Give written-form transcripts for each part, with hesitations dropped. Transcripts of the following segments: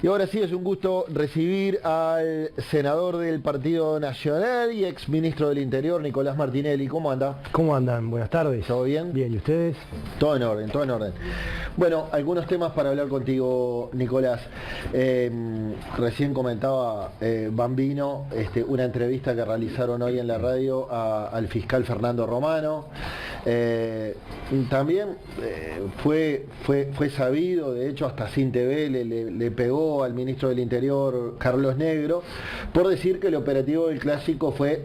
Y ahora sí es un gusto recibir al senador del Partido Nacional y ex ministro del Interior, Nicolás Martinelli. ¿Cómo anda? ¿Cómo andan? Buenas tardes. ¿Todo bien? Bien, ¿y ustedes? Todo en orden, todo en orden. Bueno, algunos temas para hablar contigo, Nicolás. Recién comentaba Bambino, una entrevista que realizaron hoy en la radio al fiscal Fernando Romano. También fue sabido, de hecho hasta Sin TV le pegó al ministro del Interior, Carlos Negro, por decir que el operativo del Clásico fue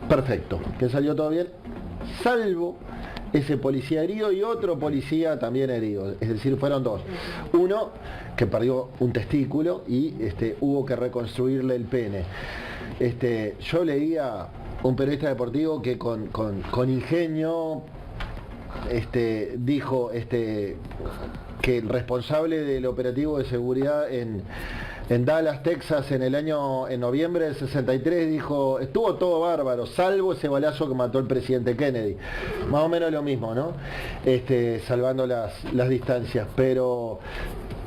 perfecto, que salió todo bien, salvo ese policía herido y otro policía también herido, es decir, fueron dos. Uno que perdió un testículo y hubo que reconstruirle el pene. Yo leía un periodista deportivo que con ingenio dijo que el responsable del operativo de seguridad en Dallas, Texas, en noviembre del 63, dijo, estuvo todo bárbaro, salvo ese balazo que mató el presidente Kennedy. Más o menos lo mismo, ¿no? Salvando las distancias, pero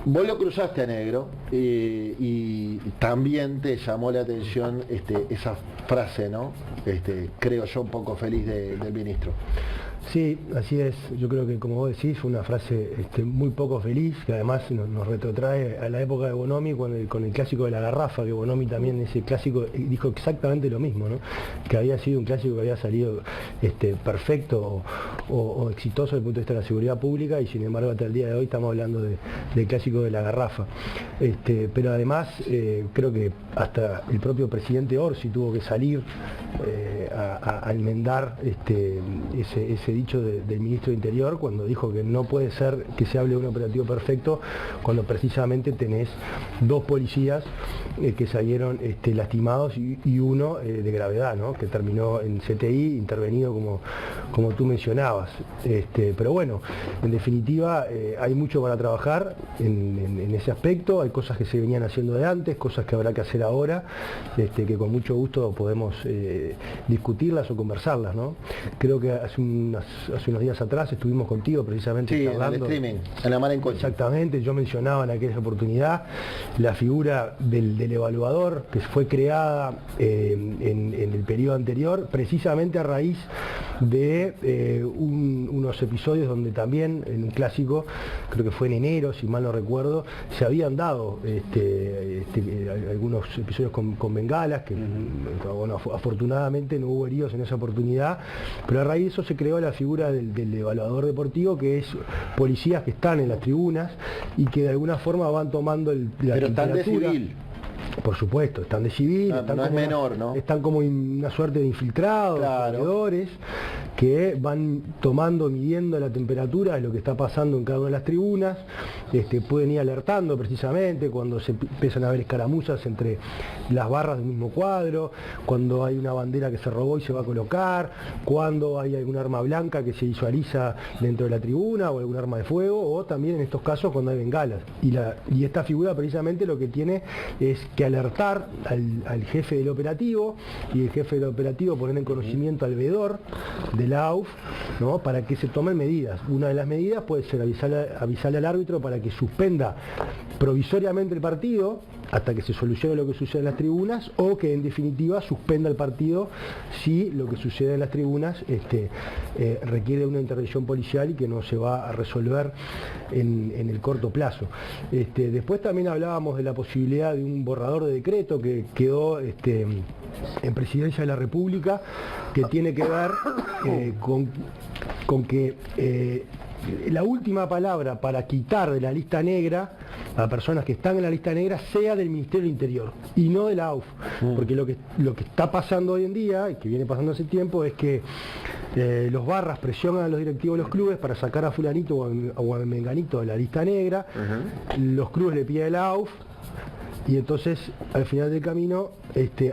vos lo cruzaste a Negro y también te llamó la atención esa frase, ¿no? Creo yo un poco feliz del ministro. Sí, así es. Yo creo que, como vos decís, fue una frase muy poco feliz, que además nos retrotrae a la época de Bonomi con el clásico de la garrafa, que Bonomi también ese clásico dijo exactamente lo mismo, ¿no? Que había sido un clásico que había salido perfecto o exitoso desde el punto de vista de la seguridad pública, y sin embargo hasta el día de hoy estamos hablando del clásico de la garrafa. Pero además creo que hasta el propio presidente Orsi tuvo que salir a enmendar ese dicho del ministro de Interior, cuando dijo que no puede ser que se hable de un operativo perfecto cuando precisamente tenés dos policías que salieron lastimados y uno de gravedad, ¿no? Que terminó en CTI, intervenido como tú mencionabas. Pero bueno, en definitiva hay mucho para trabajar en ese aspecto, hay cosas que se venían haciendo de antes, cosas que habrá que hacer ahora, que con mucho gusto podemos discutirlas o conversarlas, ¿no? Creo que hace unos días atrás estuvimos contigo precisamente charlando. En el streaming, en la mar en coche. Exactamente, yo mencionaba en aquella oportunidad la figura del evaluador que fue creada en el periodo anterior, precisamente a raíz de unos episodios donde también, en un clásico, creo que fue en enero, si mal no recuerdo, se habían dado algunos episodios con bengalas, que bueno, afortunadamente no hubo heridos en esa oportunidad, pero a raíz de eso se creó la figura del evaluador deportivo, que es policías que están en las tribunas y que de alguna forma van tomando la pero temperatura. Están de civil. Por supuesto, están de civil, no es menor, ¿no? Están como una suerte de infiltrados, claro, corredores, que van tomando, midiendo la temperatura de lo que está pasando en cada una de las tribunas, pueden ir alertando precisamente cuando se empiezan a ver escaramuzas entre las barras del mismo cuadro, cuando hay una bandera que se robó y se va a colocar, cuando hay algún arma blanca que se visualiza dentro de la tribuna o algún arma de fuego, o también en estos casos cuando hay bengalas. Y esta figura precisamente lo que tiene es que alertar al jefe del operativo, y el jefe del operativo poner en conocimiento al veedor de la AUF, ¿no? Para que se tomen medidas. Una de las medidas puede ser avisarle al árbitro para que suspenda provisoriamente el partido hasta que se solucione lo que sucede en las tribunas, o que en definitiva suspenda el partido si lo que sucede en las tribunas requiere una intervención policial y que no se va a resolver en el corto plazo. Después también hablábamos de la posibilidad de un borrador de decreto que quedó en Presidencia de la República, que tiene que ver con que la última palabra para quitar de la lista negra a personas que están en la lista negra sea del Ministerio del Interior y no de la AUF, porque lo que está pasando hoy en día, y que viene pasando hace tiempo, es que los barras presionan a los directivos de los clubes para sacar a fulanito o a menganito de la lista negra. Los clubes le piden a la AUF, y entonces al final del camino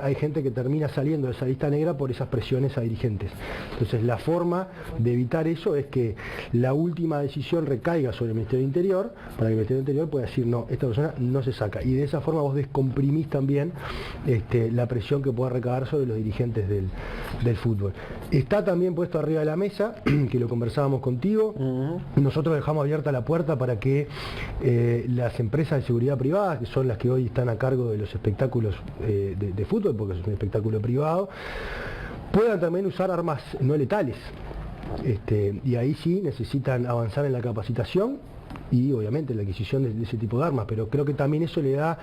hay gente que termina saliendo de esa lista negra por esas presiones a dirigentes. Entonces la forma de evitar eso es que la última decisión recaiga sobre el Ministerio del Interior, para que el Ministerio del Interior pueda decir no, esta persona no se saca, y de esa forma vos descomprimís también la presión que pueda recaer sobre los dirigentes del fútbol. Está también puesto arriba de la mesa, que lo conversábamos contigo, nosotros dejamos abierta la puerta para que las empresas de seguridad privada, que son las que hoy están a cargo de los espectáculos de fútbol, porque es un espectáculo privado, puedan también usar armas no letales. Y ahí sí necesitan avanzar en la capacitación y obviamente la adquisición de ese tipo de armas, pero creo que también eso le da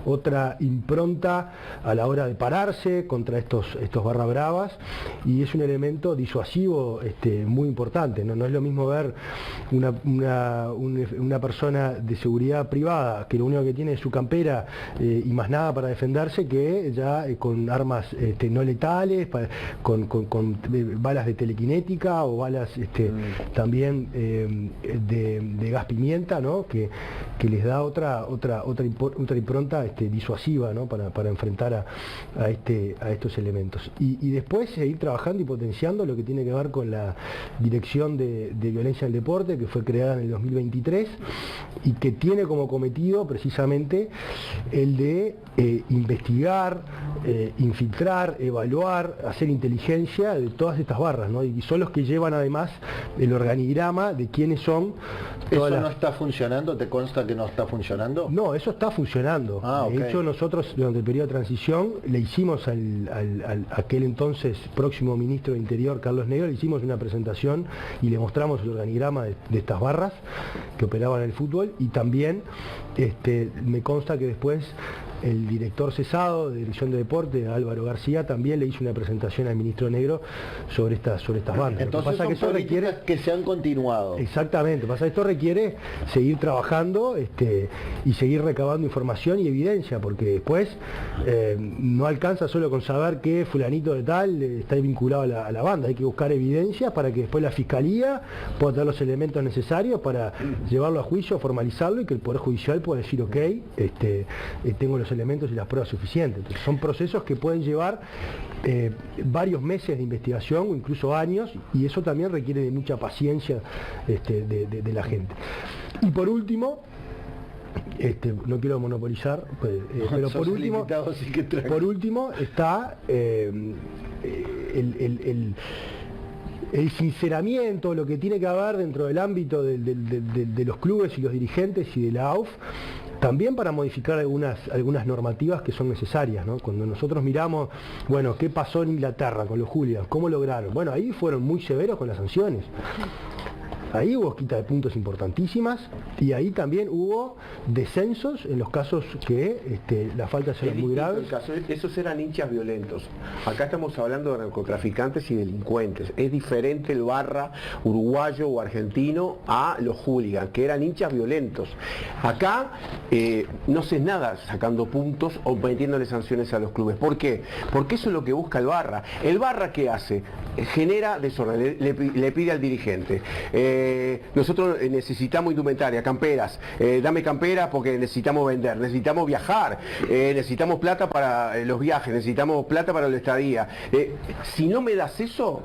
otra impronta a la hora de pararse contra estos barra bravas, y es un elemento disuasivo muy importante. No es lo mismo ver una persona de seguridad privada que lo único que tiene es su campera y más nada para defenderse, que ya con armas no letales, con balas de telequinética o balas también de gas pimienta, ¿no? que les da otra impronta disuasiva, ¿no? para enfrentar a estos elementos. Y después seguir trabajando y potenciando lo que tiene que ver con la Dirección de Violencia en el Deporte, que fue creada en el 2023 y que tiene como cometido precisamente el de investigar, infiltrar, evaluar, hacer inteligencia de todas estas barras, ¿no? Y son los que llevan además el organigrama de quiénes son. ¿Eso no está funcionando? ¿Te consta que no está funcionando? No, eso está funcionando. De hecho, nosotros durante el periodo de transición le hicimos a aquel entonces próximo ministro de Interior, Carlos Negro, le hicimos una presentación y le mostramos el organigrama de estas barras que operaban en el fútbol, y también me consta que después el director cesado de Dirección de Deporte, Álvaro García, también le hizo una presentación al ministro Negro sobre estas bandas. Entonces son políticas que se han continuado. Exactamente, esto requiere seguir trabajando y seguir recabando información y evidencia, porque después no alcanza solo con saber que fulanito de tal está vinculado a la banda, hay que buscar evidencias para que después la Fiscalía pueda tener los elementos necesarios para llevarlo a juicio, formalizarlo, y que el Poder Judicial pueda decir ok, tengo los elementos y las pruebas suficientes. Entonces, son procesos que pueden llevar varios meses de investigación o incluso años, y eso también requiere de mucha paciencia de la gente. Y por último, no quiero monopolizar, pero por último está el sinceramiento, lo que tiene que haber dentro del ámbito de los clubes y los dirigentes y de la AUF, también para modificar algunas normativas que son necesarias, ¿no? Cuando nosotros miramos, bueno, qué pasó en Inglaterra con los hooligans, cómo lograron, bueno, ahí fueron muy severos con las sanciones. Ahí hubo quita de puntos importantísimas, y ahí también hubo descensos en los casos que las faltas eran muy graves. Esos eran hinchas violentos. Acá estamos hablando de narcotraficantes y delincuentes. Es diferente el barra uruguayo o argentino a los hooligans, que eran hinchas violentos. Acá no se nada sacando puntos o metiéndole sanciones a los clubes. ¿Por qué? Porque eso es lo que busca el barra. El barra, ¿qué hace? Genera desorden, le pide al dirigente. Nosotros necesitamos indumentaria, camperas, dame camperas porque necesitamos vender, necesitamos viajar, necesitamos plata para los viajes, necesitamos plata para la estadía. Si no me das eso,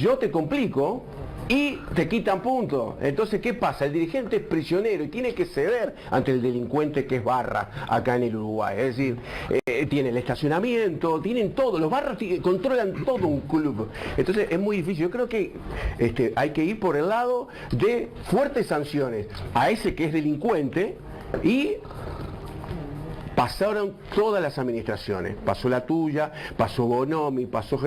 yo te complico y te quitan puntos. Entonces, ¿qué pasa? El dirigente es prisionero y tiene que ceder ante el delincuente que es barra acá en el Uruguay. Es decir, tiene el estacionamiento, tienen todo, los barras controlan todo un club. Entonces es muy difícil. Yo creo que hay que ir por el lado de fuertes sanciones a ese que es delincuente, y pasaron todas las administraciones, pasó la tuya, pasó Bonomi, pasó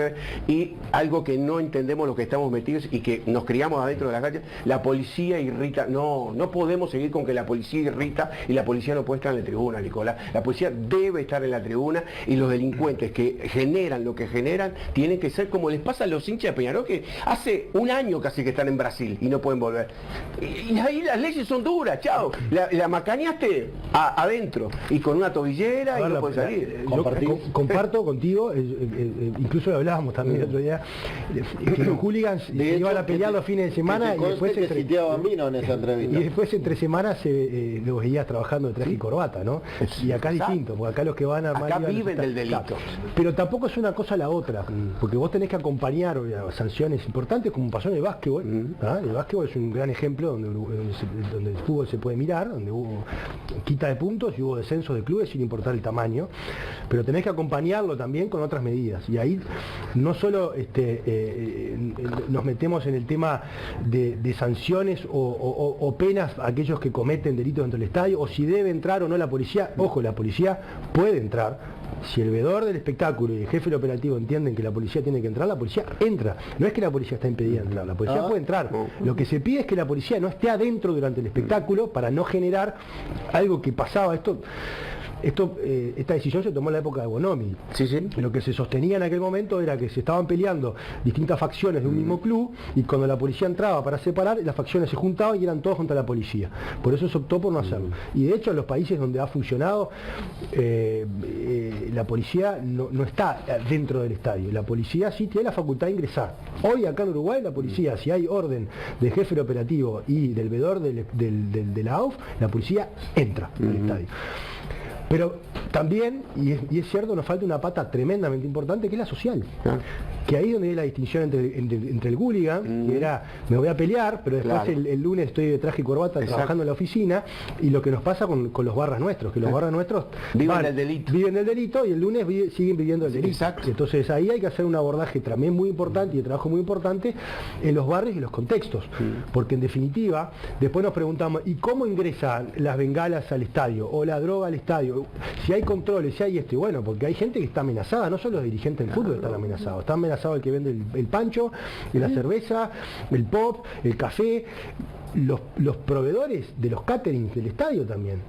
y algo que no entendemos los que estamos metidos y que nos criamos adentro de las calles, la policía irrita. No podemos seguir con que la policía irrita y la policía no puede estar en la tribuna, Nicolás. La policía debe estar en la tribuna, y los delincuentes que generan lo que generan tienen que ser como les pasa a los hinchas de Peñarol, que hace un año casi que están en Brasil y no pueden volver. Y ahí las leyes son duras, chao. La macaneaste adentro y con una tobillera y no puede salir. Comparto contigo, incluso lo hablábamos también el otro día, que los hooligans se iban a pelear los fines de semana y después entre semanas los veías trabajando de traje y corbata, ¿no? Y acá es distinto, porque acá los que van a armar... Acá viven del delito. Pero tampoco es una cosa a la otra, porque vos tenés que acompañar sanciones importantes como pasó en el básquetbol. El básquetbol es un gran ejemplo donde el fútbol se puede mirar, donde hubo quita de puntos y hubo descensos de clubes sin importar el tamaño, pero tenés que acompañarlo también con otras medidas. Y ahí no solo nos metemos en el tema de sanciones o penas a aquellos que cometen delitos dentro del estadio, o si debe entrar o no la policía. Ojo, la policía puede entrar. Si el veedor del espectáculo y el jefe del operativo entienden que la policía tiene que entrar, la policía entra. No es que la policía está impedida de entrar, la policía puede entrar. Lo que se pide es que la policía no esté adentro durante el espectáculo para no generar algo que pasaba. Esta decisión se tomó en la época de Bonomi. Lo que se sostenía en aquel momento era que se estaban peleando distintas facciones de un mismo club, y cuando la policía entraba para separar, las facciones se juntaban y eran todos contra la policía. Por eso se optó por no hacerlo. Y de hecho en los países donde ha funcionado, la policía no está dentro del estadio. La policía sí tiene la facultad de ingresar. Hoy acá en Uruguay la policía, si hay orden del jefe del operativo y del veedor de la AUF, la policía entra al estadio. Pero también, y es cierto, nos falta una pata tremendamente importante, que es la social. Que ahí es donde hay la distinción entre el hooligan, que era, me voy a pelear, pero después el lunes estoy de traje y corbata trabajando en la oficina, y lo que nos pasa con los barras nuestros, que los barras nuestros viven del delito y el lunes siguen viviendo el delito. Entonces ahí hay que hacer un abordaje también muy importante y de trabajo muy importante en los barrios y los contextos, porque en definitiva, después nos preguntamos, ¿y cómo ingresan las bengalas al estadio o la droga al estadio? Si hay controles, si hay bueno, porque hay gente que está amenazada, no solo los dirigentes del fútbol están amenazados, está amenazado el que vende el pancho, la cerveza, el pop, el café, los proveedores de los caterings del estadio también.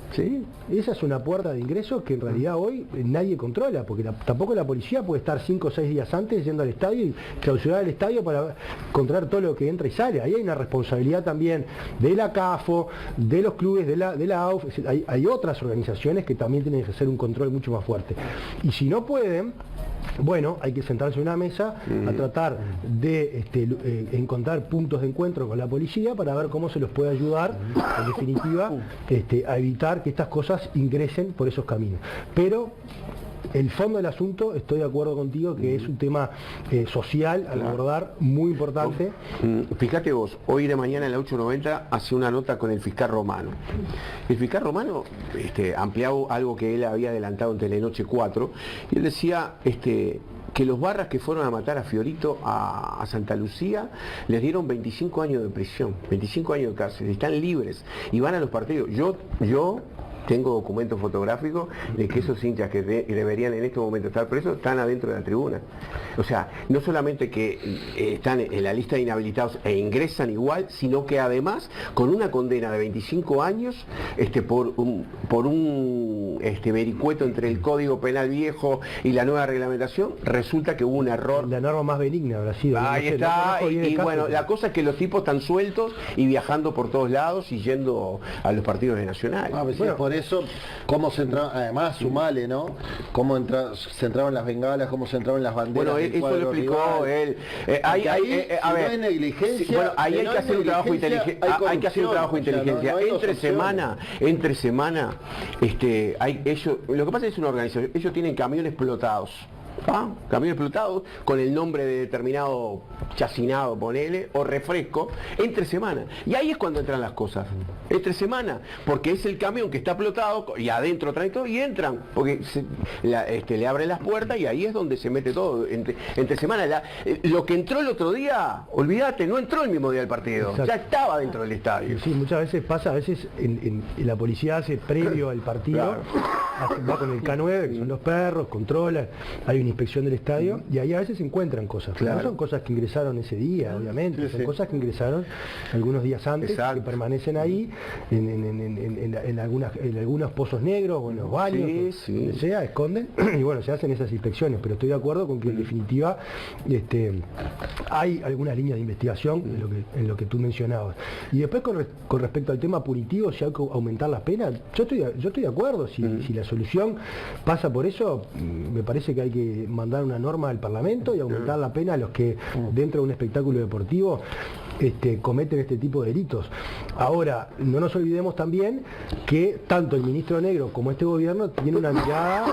Esa es una puerta de ingreso que en realidad hoy nadie controla, porque tampoco la policía puede estar 5 o 6 días antes yendo al estadio y clausurar el estadio para controlar todo lo que entra y sale. Ahí hay una responsabilidad también de la CAFO, de los clubes, de la AUF. Hay otras organizaciones que también tienen que hacer un control mucho más fuerte. Y si no pueden, bueno, hay que sentarse en una mesa a tratar de encontrar puntos de encuentro con la policía para ver cómo se los puede ayudar, en definitiva, a evitar que estas cosas ingresen por esos caminos. Pero el fondo del asunto, estoy de acuerdo contigo, que es un tema social al abordar, muy importante. Fíjate vos, hoy de mañana en la 890 hace una nota con el fiscal Romano. El fiscal Romano ampliaba algo que él había adelantado en Telenoche 4, y él decía que los barras que fueron a matar a Fiorito a Santa Lucía les dieron 25 años de prisión, 25 años de cárcel, están libres y van a los partidos. Yo tengo documentos fotográficos de que esos hinchas que deberían en este momento estar presos están adentro de la tribuna. O sea, no solamente que están en la lista de inhabilitados e ingresan igual, sino que además con una condena de 25 años por un vericueto entre el Código Penal viejo y la nueva reglamentación, resulta que hubo un error. La norma más benigna habrá sido. Ahí está, y bueno, la cosa es que los tipos están sueltos y viajando por todos lados y yendo a los partidos de Nacional. Por eso, cómo se entraron, además sumale, ¿no? Cómo se entraron las bengalas, cómo se entraron las banderas. Bueno, eso lo explicó él. A ver, no es negligencia. Bueno, ahí hay que hacer un trabajo inteligente. Hay que hacer un trabajo de inteligencia. Entre semana, lo que pasa es una organización, ellos tienen camiones explotados. Camiones explotados con el nombre de determinado chacinado, ponele, o refresco, entre semana. Y ahí es cuando entran las cosas. Entre semana, porque es el camión que está explotado y adentro trae todo y entran, porque le abren las puertas y ahí es donde se mete todo. Entre semana, lo que entró el otro día, olvídate, no entró el mismo día del partido. Exacto. Ya estaba dentro del estadio. Sí, muchas veces pasa, la policía hace previo al partido, va con el K9, que son los perros, controla, hay un inspección del estadio, y ahí a veces se encuentran cosas. Claro. No son cosas que ingresaron ese día, obviamente, son cosas que ingresaron algunos días antes, que permanecen ahí en algunos pozos negros o en los baños, donde sea, esconden, y bueno, se hacen esas inspecciones, pero estoy de acuerdo con que en definitiva hay algunas líneas de investigación en lo que tú mencionabas. Y después con respecto al tema punitivo, si hay que aumentar las penas, yo estoy de acuerdo, si la solución pasa por eso, me parece que hay que mandar una norma al Parlamento y aumentar la pena a los que dentro de un espectáculo deportivo cometen este tipo de delitos. Ahora, no nos olvidemos también que tanto el ministro Negro como este gobierno tiene una mirada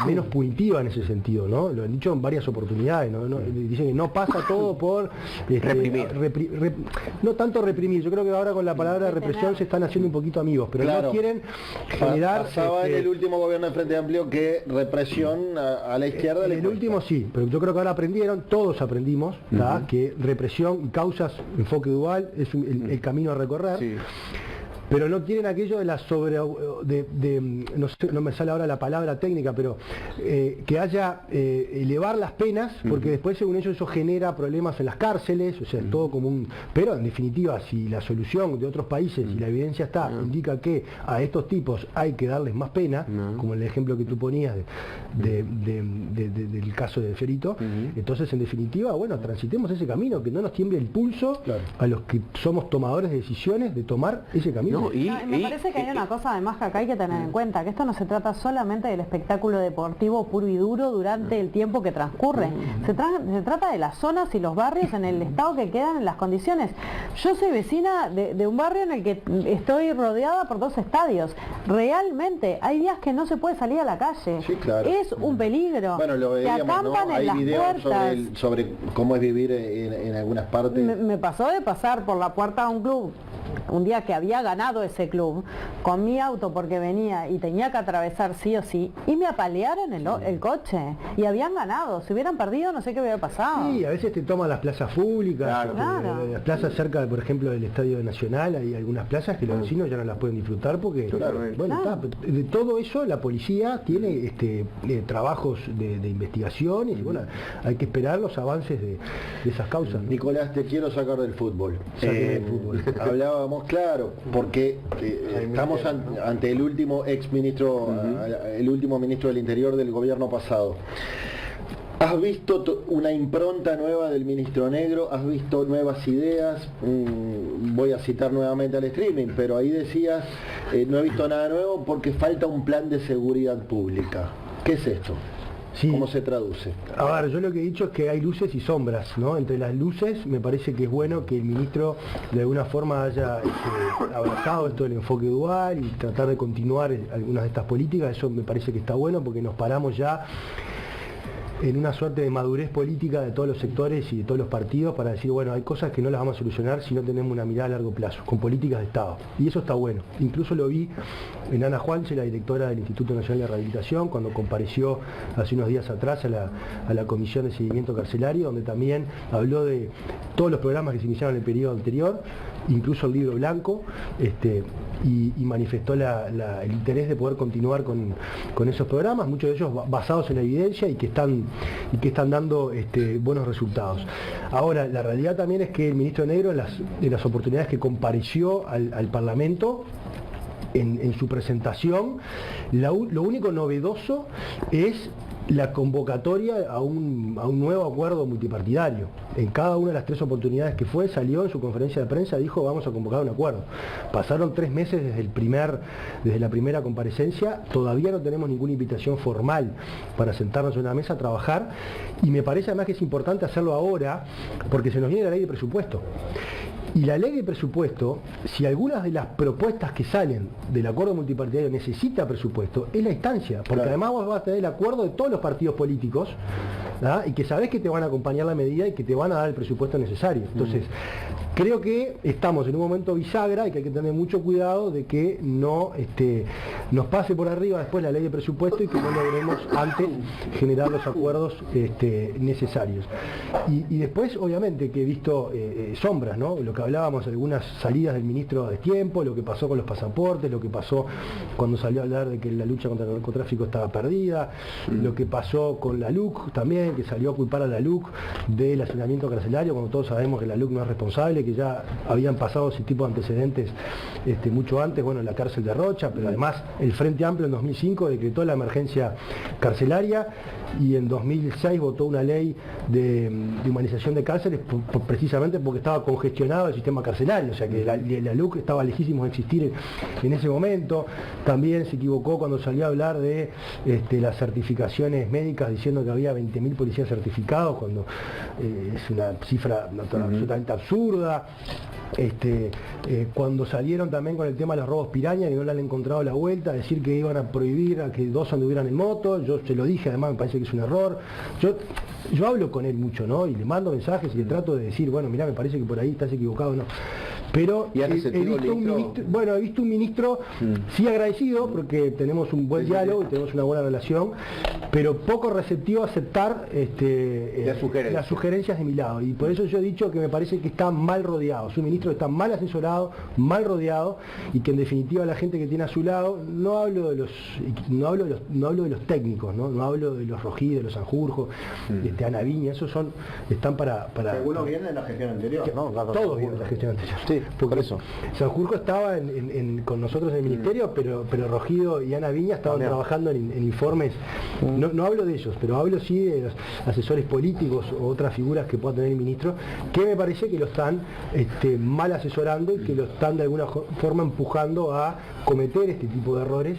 menos punitiva en ese sentido, ¿no? Lo han dicho en varias oportunidades, ¿no? Dicen que no pasa todo por reprimir. No tanto reprimir, yo creo que ahora con la palabra represión se están haciendo un poquito amigos, pero no quieren generar... Pasaba en el último gobierno de Frente Amplio que represión a la izquierda... En el último sí, pero yo creo que ahora aprendieron, todos aprendimos, que represión y causas, enfoque dual, es el camino a recorrer. Sí. Pero no quieren aquello de la no me sale ahora la palabra técnica, pero que haya elevar las penas, porque después según ellos eso genera problemas en las cárceles, o sea, es todo como un... Pero en definitiva, si la solución de otros países y la evidencia indica que a estos tipos hay que darles más pena, como el ejemplo que tú ponías del caso de Ferito, entonces en definitiva, bueno, transitemos ese camino, que no nos tiemble el pulso a los que somos tomadores de decisiones de tomar ese camino. Me parece que hay una cosa además que acá hay que tener en cuenta, que esto no se trata solamente del espectáculo deportivo puro y duro durante el tiempo que transcurre, se trata de las zonas y los barrios en el estado que quedan, en las condiciones. Yo soy vecina de un barrio en el que estoy rodeada por 2 estadios, realmente hay días que no se puede salir a la calle, es un peligro, bueno, lo veíamos, que acampan en las puertas. Sobre cómo es vivir en algunas partes. Me pasó de pasar por la puerta de un club un día que había ganado ese club con mi auto porque venía y tenía que atravesar sí o sí, y me apalearon el coche y habían ganado. Si hubieran perdido no sé qué hubiera pasado. Sí, a veces te toman las plazas públicas, las plazas cerca, por ejemplo, del Estadio Nacional, hay algunas plazas que los vecinos ya no las pueden disfrutar porque de todo eso la policía tiene trabajos de investigaciones y bueno, hay que esperar los avances de esas causas. Nicolás, te quiero sacar del fútbol. Hablábamos, claro, porque estamos ante el último ex ministro, el último ministro del Interior del gobierno pasado. ¿Has visto una impronta nueva del ministro Negro? ¿Has visto nuevas ideas? Voy a citar nuevamente al streaming, pero ahí decías, no he visto nada nuevo porque falta un plan de seguridad pública. ¿Qué es esto? Sí. ¿Cómo se traduce? A ver, yo lo que he dicho es que hay luces y sombras, ¿no? Entre las luces me parece que es bueno que el ministro de alguna forma haya abrazado esto del enfoque dual y tratar de continuar algunas de estas políticas. Eso me parece que está bueno porque nos paramos ya en una suerte de madurez política de todos los sectores y de todos los partidos para decir, bueno, hay cosas que no las vamos a solucionar si no tenemos una mirada a largo plazo, con políticas de Estado. Y eso está bueno. Incluso lo vi en Ana Juanche, la directora del Instituto Nacional de Rehabilitación, cuando compareció hace unos días atrás a la Comisión de Seguimiento Carcelario, donde también habló de todos los programas que se iniciaron en el periodo anterior, incluso el libro blanco, y manifestó el interés de poder continuar con esos programas, muchos de ellos basados en la evidencia y que están dando buenos resultados. Ahora, la realidad también es que el ministro Negro, en las oportunidades que compareció al Parlamento, en su presentación, lo único novedoso es la convocatoria a un nuevo acuerdo multipartidario. En cada una de las 3 oportunidades que salió en su conferencia de prensa, dijo vamos a convocar un acuerdo. Pasaron 3 meses desde la primera comparecencia, todavía no tenemos ninguna invitación formal para sentarnos en una mesa a trabajar, y me parece además que es importante hacerlo ahora, porque se nos viene la ley de presupuesto. Y la ley de presupuesto, si algunas de las propuestas que salen del acuerdo multipartidario necesita presupuesto, es la instancia, porque además vos vas a tener el acuerdo de todos los partidos políticos, ¿verdad? Y que sabés que te van a acompañar la medida y que te van a dar el presupuesto necesario. Entonces, creo que estamos en un momento bisagra y que hay que tener mucho cuidado de que no nos pase por arriba después la ley de presupuesto y que no logremos antes generar los acuerdos necesarios. Y después, obviamente, que he visto sombras, ¿no? Lo que hablábamos, algunas salidas del ministro de tiempo, lo que pasó con los pasaportes, lo que pasó cuando salió a hablar de que la lucha contra el narcotráfico estaba perdida, lo que pasó con la LUC también, que salió a culpar a la LUC del hacinamiento carcelario, cuando todos sabemos que la LUC no es responsable, que ya habían pasado ese tipo de antecedentes mucho antes, bueno, en la cárcel de Rocha, pero además el Frente Amplio en 2005 decretó la emergencia carcelaria y en 2006 votó una ley de humanización de cárceles precisamente porque estaba congestionado el sistema carcelario, o sea que la LUC estaba lejísimo de existir en ese momento. También se equivocó cuando salió a hablar de las certificaciones médicas diciendo que había 20.000 policías certificados, cuando es una cifra absolutamente absurda. Cuando salieron también con el tema de los robos piraña, que no le han encontrado la vuelta, decir que iban a prohibir a que 2 anduvieran en moto, yo se lo dije, además me parece que es un error. Yo hablo con él mucho, ¿no? Y le mando mensajes y le trato de decir, bueno, mirá, me parece que por ahí estás equivocado, ¿no? Pero he visto un ministro sí agradecido, porque tenemos un buen diálogo y tenemos una buena relación, pero poco receptivo a aceptar las sugerencias de mi lado. Y por eso yo he dicho que me parece que está mal rodeado. Su ministro está mal asesorado, mal rodeado, y que en definitiva la gente que tiene a su lado, no hablo de los técnicos, no hablo de los Rojí, de los Sanjurjo, Ana Viña, esos están para algunos vienen de la gestión anterior, ¿no? Todos vienen de la gestión anterior. Sí, por eso. Sanjurjo estaba con nosotros en el ministerio, pero Rogido y Ana Viña estaban trabajando en informes. No hablo de ellos, pero hablo sí de los asesores políticos o otras figuras que pueda tener el ministro, que me parece que lo están mal asesorando y que lo están de alguna forma empujando a cometer este tipo de errores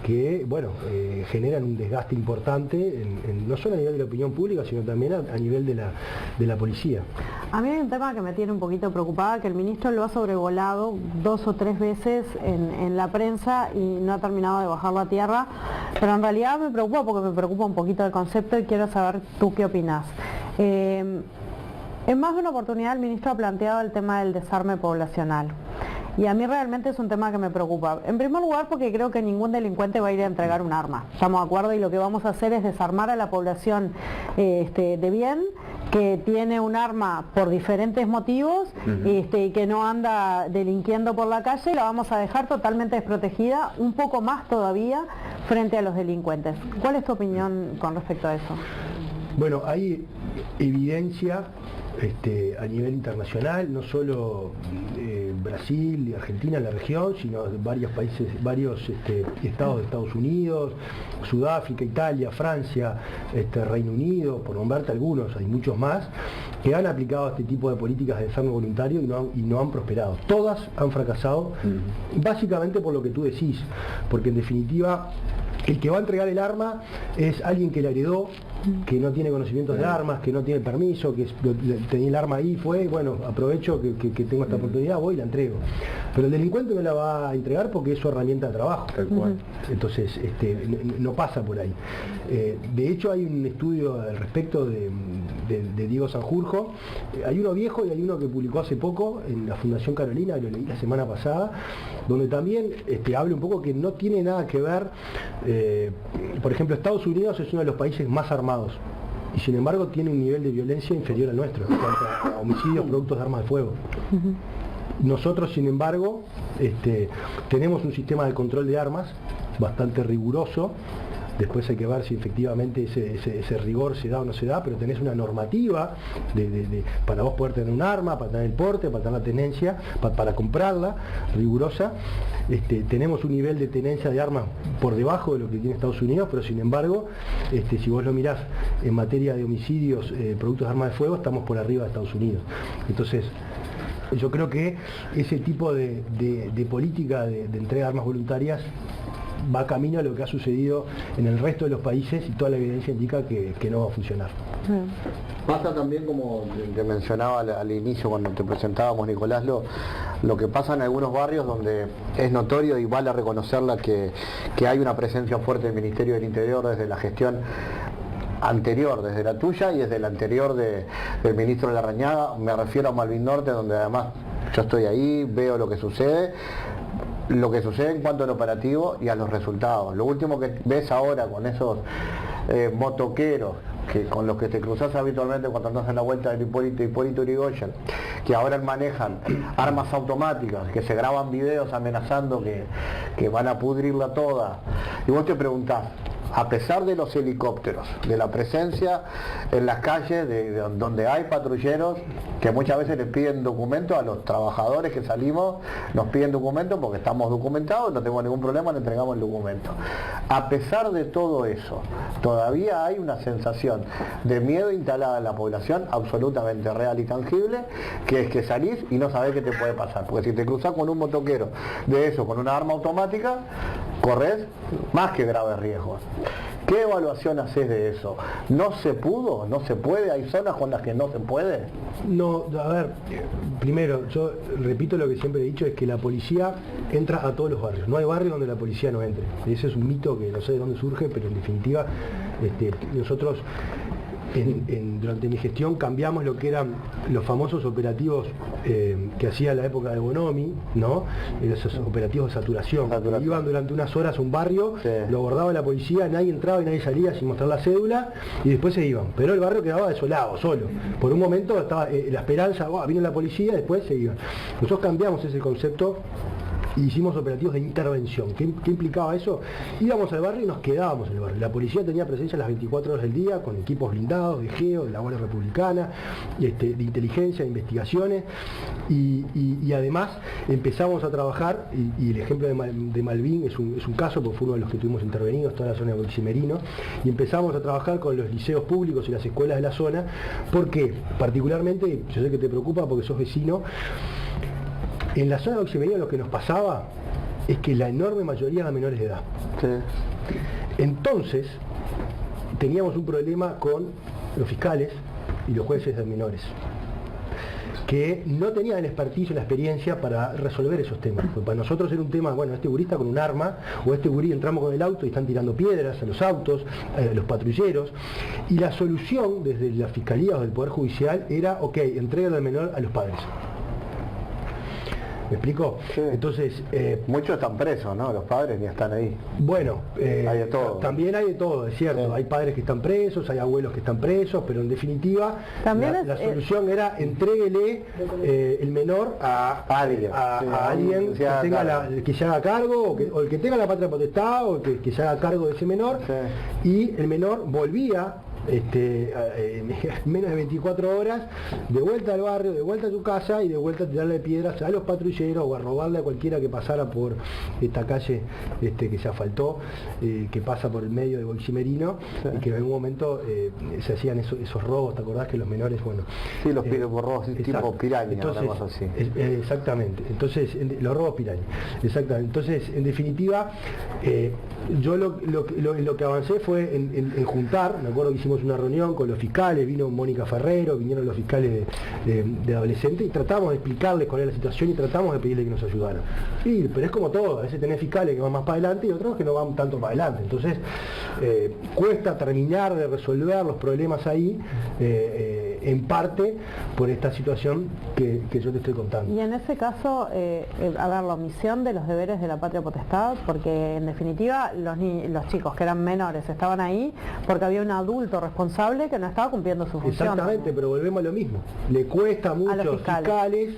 que, bueno, generan un desgaste importante, no solo a nivel de la opinión pública, sino también a nivel de la policía. A mí hay un tema que me tiene un poquito preocupada, que el ministro lo ha sobrevolado 2 o 3 veces en la prensa y no ha terminado de bajar la tierra, pero en realidad me preocupa porque me preocupa un poquito el concepto y quiero saber tú qué opinás. En más de una oportunidad el ministro ha planteado el tema del desarme poblacional. Y a mí realmente es un tema que me preocupa. En primer lugar porque creo que ningún delincuente va a ir a entregar un arma. Estamos de acuerdo y lo que vamos a hacer es desarmar a la población de bien, que tiene un arma por diferentes motivos y que no anda delinquiendo por la calle, y la vamos a dejar totalmente desprotegida, un poco más todavía, frente a los delincuentes. ¿Cuál es tu opinión con respecto a eso? Bueno, hay evidencia a nivel internacional, no solo Brasil y Argentina en la región, sino varios países, varios estados de Estados Unidos, Sudáfrica, Italia, Francia, Reino Unido, por nombrarte algunos, hay muchos más, que han aplicado este tipo de políticas de desarme voluntario y no han prosperado. Todas han fracasado, básicamente por lo que tú decís, porque en definitiva el que va a entregar el arma es alguien que le heredó, que no tiene conocimientos de armas, que no tiene permiso, que tenía el arma ahí, bueno, aprovecho que tengo esta oportunidad, voy y la entrego. Pero el delincuente no la va a entregar porque es su herramienta de trabajo. Tal cual. Entonces, no pasa por ahí. De hecho, hay un estudio al respecto de Diego Sanjurjo. Hay uno viejo y hay uno que publicó hace poco en la Fundación Carolina, lo leí la semana pasada, donde también habla un poco que no tiene nada que ver. Por ejemplo, Estados Unidos es uno de los países más armados y sin embargo tiene un nivel de violencia inferior al nuestro en cuanto a homicidios productos de armas de fuego. Nosotros, sin embargo, tenemos un sistema de control de armas bastante riguroso. Después hay que ver si efectivamente ese rigor se da o no se da, pero tenés una normativa para vos poder tener un arma, para tener el porte, para tener la tenencia, para comprarla, rigurosa. Tenemos un nivel de tenencia de armas por debajo de lo que tiene Estados Unidos, pero sin embargo, si vos lo mirás en materia de homicidios, productos de armas de fuego, estamos por arriba de Estados Unidos. Entonces, yo creo que ese tipo de política de entrega de armas voluntarias va camino a lo que ha sucedido en el resto de los países y toda la evidencia indica que no va a funcionar. Pasa también, como te mencionaba al inicio cuando te presentábamos, Nicolás, lo que pasa en algunos barrios donde es notorio y vale reconocerla que hay una presencia fuerte del Ministerio del Interior desde la gestión anterior, desde la tuya y desde la anterior del ministro Larrañaga, me refiero a Malvin Norte, donde además yo estoy ahí, veo lo que sucede en cuanto al operativo y a los resultados. Lo último que ves ahora con esos motoqueros con los que te cruzas habitualmente cuando andas en la vuelta del Hipólito Yrigoyen, que ahora manejan armas automáticas, que se graban videos amenazando que van a pudrirla toda, y vos te preguntás, a pesar de los helicópteros, de la presencia en las calles donde hay patrulleros que muchas veces les piden documentos a los trabajadores que salimos, nos piden documentos porque estamos documentados, no tenemos ningún problema, le entregamos el documento. A pesar de todo eso, todavía hay una sensación de miedo instalada en la población absolutamente real y tangible, que es que salís y no sabés qué te puede pasar, porque si te cruzás con un motoquero de eso, con una arma automática, corres más que graves riesgos. ¿Qué evaluación haces de eso? ¿No se pudo? ¿No se puede? ¿Hay zonas con las que no se puede? No, a ver, primero, yo repito lo que siempre he dicho, es que la policía entra a todos los barrios. No hay barrio donde la policía no entre. Ese es un mito que no sé de dónde surge, pero en definitiva nosotros durante mi gestión cambiamos lo que eran los famosos operativos que hacía la época de Bonomi, ¿no? Esos operativos de saturación. Que iban durante unas horas a un barrio, sí, lo abordaba la policía, nadie entraba y nadie salía sin mostrar la cédula y después se iban. Pero el barrio quedaba desolado, solo. Por un momento estaba la esperanza, vino la policía, después se iban. Nosotros cambiamos ese concepto. Hicimos operativos de intervención. ¿Qué implicaba eso? Íbamos al barrio y nos quedábamos en el barrio. La policía tenía presencia las 24 horas del día con equipos blindados, de GEO, de la Guardia Republicana, de inteligencia, de investigaciones, y además empezamos a trabajar, y el ejemplo de Malvin es un caso, porque fue uno de los que tuvimos intervenidos, toda la zona de Boximerino, y empezamos a trabajar con los liceos públicos y las escuelas de la zona, porque particularmente, yo sé que te preocupa porque sos vecino, en la zona de Boximerino lo que nos pasaba es que la enorme mayoría eran menores de edad. Sí. Entonces, teníamos un problema con los fiscales y los jueces de menores, que no tenían el expertise o la experiencia para resolver esos temas. Porque para nosotros era un tema, bueno, este gurista con un arma, o este gurí entramos con el auto y están tirando piedras a los autos, a los patrulleros, y la solución desde la Fiscalía o del Poder Judicial era, ok, entrega al menor a los padres. ¿Me explico? Sí. Entonces, muchos están presos, ¿no? Los padres ni están ahí. Bueno, hay de todo. También hay de todo, es cierto. Sí. Hay padres que están presos, hay abuelos que están presos, pero en definitiva la solución era entréguele el menor a alguien que tenga que se haga cargo, o el que tenga la patria potestad, o que se haga cargo de ese menor, sí, y el menor volvía menos de 24 horas, de vuelta al barrio, de vuelta a su casa y de vuelta a tirarle piedras a los patrulleros o a robarle a cualquiera que pasara por esta calle que se asfaltó, que pasa por el medio de Boximerino, sí, y que en algún momento se hacían esos robos, ¿te acordás que los menores, bueno... Sí, los robos tipo piraña, entonces, una cosa así. Exactamente, entonces, los robos piraña, exactamente. Entonces, en definitiva, yo lo que avancé fue en juntar, me acuerdo que hicimos una reunión con los fiscales, vino Mónica Ferrero, vinieron los fiscales de adolescentes y tratamos de explicarles cuál era la situación y tratamos de pedirles que nos ayudaran. Sí, pero es como todo, a veces tenés fiscales que van más para adelante y otros que no van tanto para adelante. Entonces, cuesta terminar de resolver los problemas ahí, en parte por esta situación que yo te estoy contando. Y en ese caso, a ver, la omisión de los deberes de la patria potestad, porque en definitiva los chicos que eran menores estaban ahí porque había un adulto responsable que no estaba cumpliendo su función. Exactamente, pero volvemos a lo mismo. Le cuesta mucho a los fiscales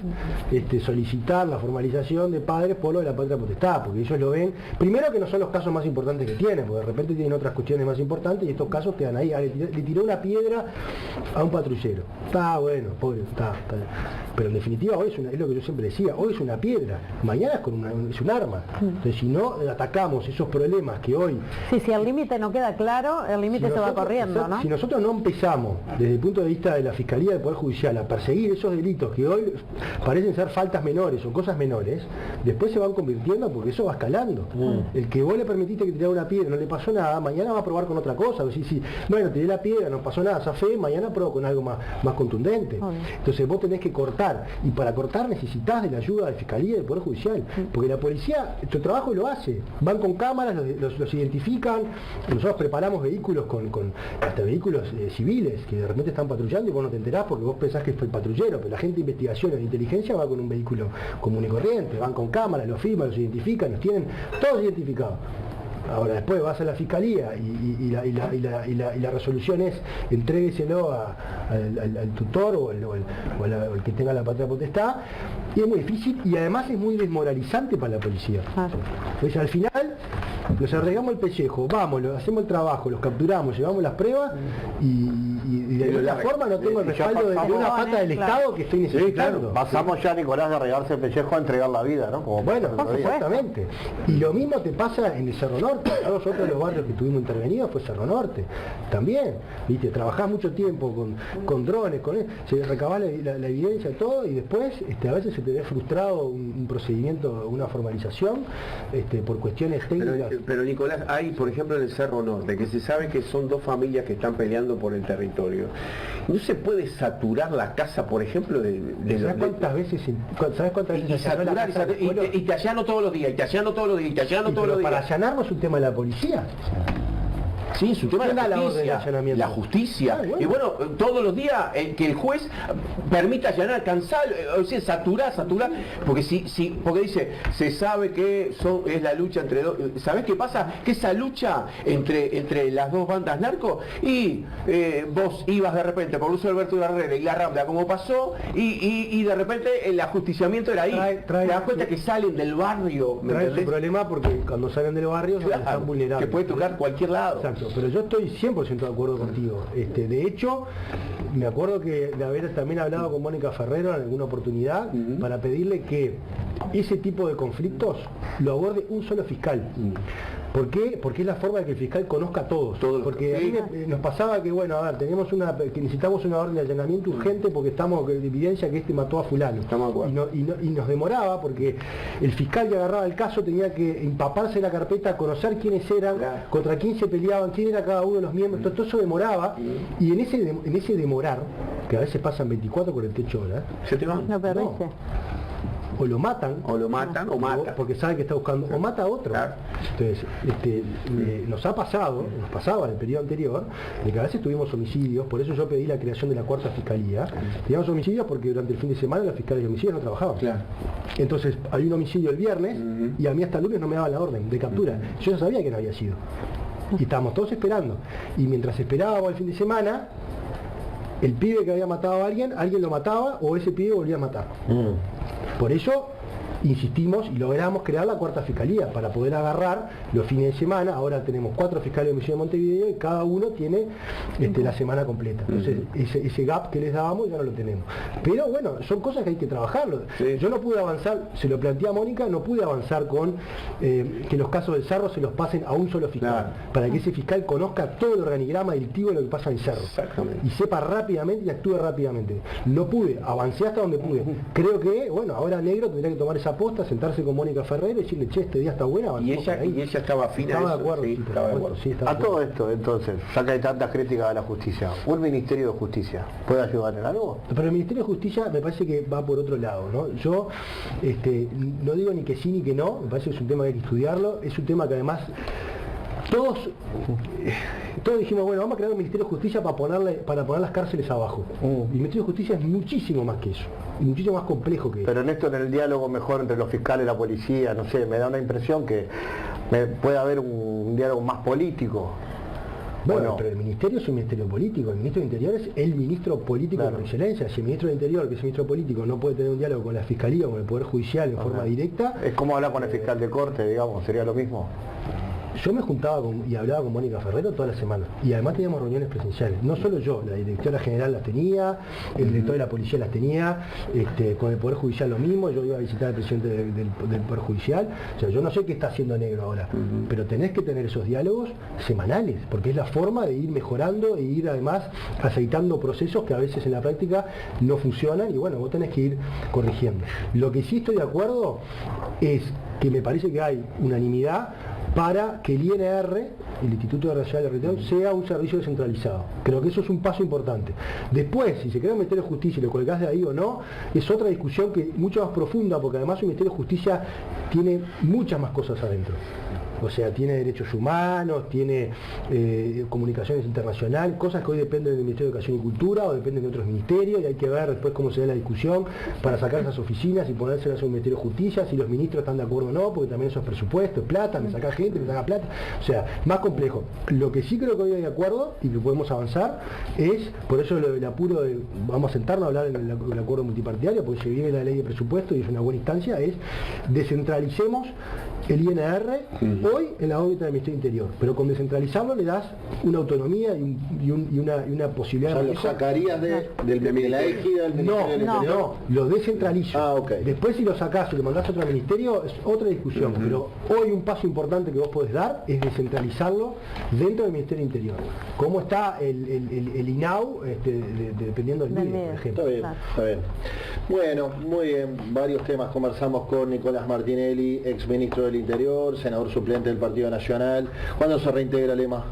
solicitar la formalización de padres por lo de la patria potestad, porque ellos lo ven, primero que no son los casos más importantes que tienen, porque de repente tienen otras cuestiones más importantes y estos casos quedan ahí. Le tiró una piedra a un patrullero. Está bueno, pobre, está. Pero en definitiva hoy es lo que yo siempre decía, hoy es una piedra, mañana es un arma. Entonces si no atacamos esos problemas que hoy... Sí, si el límite no queda claro, el límite se va corriendo, ¿no? Si nosotros no empezamos, desde el punto de vista de la Fiscalía del Poder Judicial, a perseguir esos delitos que hoy parecen ser faltas menores o cosas menores, después se van convirtiendo porque eso va escalando. El que vos le permitiste que tirara una piedra, no le pasó nada, mañana va a probar con otra cosa. Bueno, tiré la piedra, no pasó nada, zafé, mañana pruebo con algo más. más contundente. Entonces vos tenés que cortar, y para cortar necesitas de la ayuda de la Fiscalía y del Poder Judicial, porque la policía su trabajo lo hace, van con cámaras, los identifican, nosotros preparamos vehículos hasta vehículos civiles que de repente están patrullando y vos no te enterás porque vos pensás que fue el patrullero, pero la gente de investigación o de inteligencia va con un vehículo común y corriente, van con cámaras, los filman, los identifican, los tienen todos identificados. Ahora después vas a la Fiscalía y la resolución es entrégueselo al tutor o al que tenga la patria potestad, y es muy difícil y además es muy desmoralizante para la policía. Entonces al final los arreglamos el pellejo, vamos, hacemos el trabajo, los capturamos, llevamos las pruebas y de alguna forma no tengo el respaldo de una pata del Estado que estoy necesitando. Claro. Pasamos ya, Nicolás, de arreglarse el pellejo a entregar la vida, ¿no? Como bueno, exactamente. Y lo mismo te pasa en el Cerro Norte. Nosotros los barrios que tuvimos intervenidos fue Cerro Norte. También, ¿viste? Trabajás mucho tiempo con drones, se recabás la evidencia y todo, y después a veces se te ve frustrado un procedimiento, una formalización, por cuestiones técnicas. Pero Nicolás, hay por ejemplo en el Cerro Norte, que se sabe que son dos familias que están peleando por el territorio. ¿No se puede saturar la casa, por ejemplo, ¿Sabes cuántas veces y te allano todos los días, y te allano todos los días, y te allano todos los días? Para allanar no es un tema de la policía. Sí, es un tema de la justicia. Bueno. Y bueno, todos los días que el juez permita allanar, cansar, o sea, saturar, porque porque dice, se sabe que es la lucha entre dos. ¿Sabés qué pasa? Que esa lucha entre las dos bandas narcos, y vos ibas de repente por Luis Alberto Herrera y la Rambla como pasó, y de repente el ajusticiamiento era ahí. Te das cuenta que salen del barrio. Trae su problema porque cuando salen del barrio están vulnerables. Que puede tocar cualquier lado. Exacto. Pero yo estoy 100% de acuerdo contigo. De hecho, me acuerdo de haber también hablado con Mónica Ferrero en alguna oportunidad para pedirle que ese tipo de conflictos lo aborde un solo fiscal. ¿Por qué? Porque es la forma de que el fiscal conozca a todos. Porque a mí nos pasaba que, bueno, a ver, que necesitamos una orden de allanamiento urgente porque estamos de evidencia que mató a fulano. Y nos demoraba porque el fiscal que agarraba el caso tenía que empaparse la carpeta, conocer quiénes eran, contra quién se peleaban, quién era cada uno de los miembros, todo eso demoraba. Y en ese demorar, que a veces pasan 24, 48 horas, se te van. No perdiste. O lo matan o mata, porque sabe que está buscando, o mata a otro. Claro. Entonces, nos pasaba en el periodo anterior, de que a veces tuvimos homicidios, por eso yo pedí la creación de la cuarta fiscalía. Teníamos homicidios porque durante el fin de semana los fiscales de homicidios no trabajaban. Claro. Entonces, hay un homicidio el viernes y a mí hasta el lunes no me daban la orden de captura. Yo ya sabía que no había sido. Y estábamos todos esperando. Y mientras esperábamos el fin de semana, el pibe que había matado a alguien lo mataba o ese pibe volvía a matar. Por eso insistimos y logramos crear la cuarta fiscalía para poder agarrar los fines de semana. Ahora tenemos 4 fiscales de homicidio de Montevideo y cada uno tiene la semana completa. Entonces ese gap que les dábamos ya no lo tenemos. Pero bueno, son cosas que hay que trabajarlo. Sí. Yo no pude avanzar, se lo planteé a Mónica, no pude avanzar con que los casos del Cerro se los pasen a un solo fiscal, para que ese fiscal conozca todo el organigrama delictivo de lo que pasa en el Cerro. Exactamente. Y sepa rápidamente y actúe rápidamente. No pude, avancé hasta donde pude. Creo que, bueno, ahora Negro tendría que tomar esa posta, sentarse con Mónica Ferrer y decirle, che, este día está buena. Y ella estaba fina. Estaba de acuerdo. Sí, estaba de acuerdo. A todo esto, entonces, ya que hay tantas críticas a la justicia, ¿un Ministerio de Justicia puede ayudar en algo? Pero el Ministerio de Justicia me parece que va por otro lado, ¿no? Yo no digo ni que sí ni que no, me parece que es un tema que hay que estudiarlo, es un tema que además todos dijimos, bueno, vamos a crear un Ministerio de Justicia para poner las cárceles abajo. Y el Ministerio de Justicia es muchísimo más que eso, y muchísimo más complejo que eso. Pero en el diálogo mejor entre los fiscales y la policía, no sé, me da una impresión que puede haber un diálogo más político. Bueno, pero el ministerio es un ministerio político, el ministro de Interior es el ministro político por excelencia. Si el ministro de Interior, que es el ministro político, no puede tener un diálogo con la Fiscalía o con el Poder Judicial en forma directa... Es como hablar con el fiscal de corte, digamos, sería lo mismo. Yo me juntaba y hablaba con Mónica Ferrero toda la semana, y además teníamos reuniones presenciales, no solo yo, la directora general las tenía, el director de la policía las tenía, con el Poder Judicial lo mismo, yo iba a visitar al presidente del Poder Judicial, o sea, yo no sé qué está haciendo Negro ahora, pero tenés que tener esos diálogos semanales, porque es la forma de ir mejorando e ir además aceitando procesos que a veces en la práctica no funcionan, y bueno, vos tenés que ir corrigiendo. Lo que sí estoy de acuerdo es que me parece que hay unanimidad para que el INR, el Instituto de Nacional de Territorios, sea un servicio descentralizado. Creo que eso es un paso importante. Después, si se crea un Ministerio de Justicia y lo colgás de ahí o no, es otra discusión que mucho más profunda, porque además un Ministerio de Justicia tiene muchas más cosas adentro. O sea, tiene derechos humanos, tiene comunicaciones internacionales, cosas que hoy dependen del Ministerio de Educación y Cultura o dependen de otros ministerios, y hay que ver después cómo se da la discusión para sacar esas oficinas y ponérselas a un Ministerio de Justicia, si los ministros están de acuerdo o no, porque también eso es presupuesto, es plata, me saca gente, me saca plata, o sea, más complejo. Lo que sí creo que hoy hay de acuerdo y que podemos avanzar es, por eso el apuro de, vamos a sentarnos a hablar en el acuerdo multipartidario, porque se viene la ley de presupuesto y es una buena instancia, es descentralicemos el INR hoy en la órbita del Ministerio Interior, pero con descentralizarlo le das una autonomía y una posibilidad. O sea, de lo sacarías de la égida del Ministerio del Interior. No, lo descentralizo. Okay. Después si lo sacás y lo mandás a otro ministerio es otra discusión, pero hoy un paso importante que vos podés dar es descentralizarlo dentro del Ministerio Interior. ¿Cómo está el INAU dependiendo del MIDE, por ejemplo? Está bien. Bueno, muy bien, varios temas conversamos con Nicolás Martinelli, ex ministro del Interior, senador suplente del Partido Nacional. ¿Cuándo se reintegra Lema?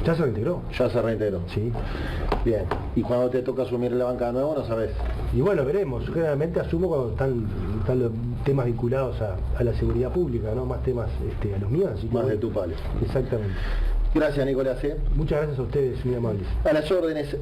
Ya se reintegró. Ya se reintegró. Sí. Bien. ¿Y cuando te toca asumir la banca de nuevo, no sabes? Y bueno, veremos. Yo generalmente asumo cuando están los temas vinculados a la seguridad pública, ¿no? Más temas a los míos. Más de tu palo. Exactamente. Gracias, Nicolás. Muchas gracias a ustedes, muy amables. A las órdenes.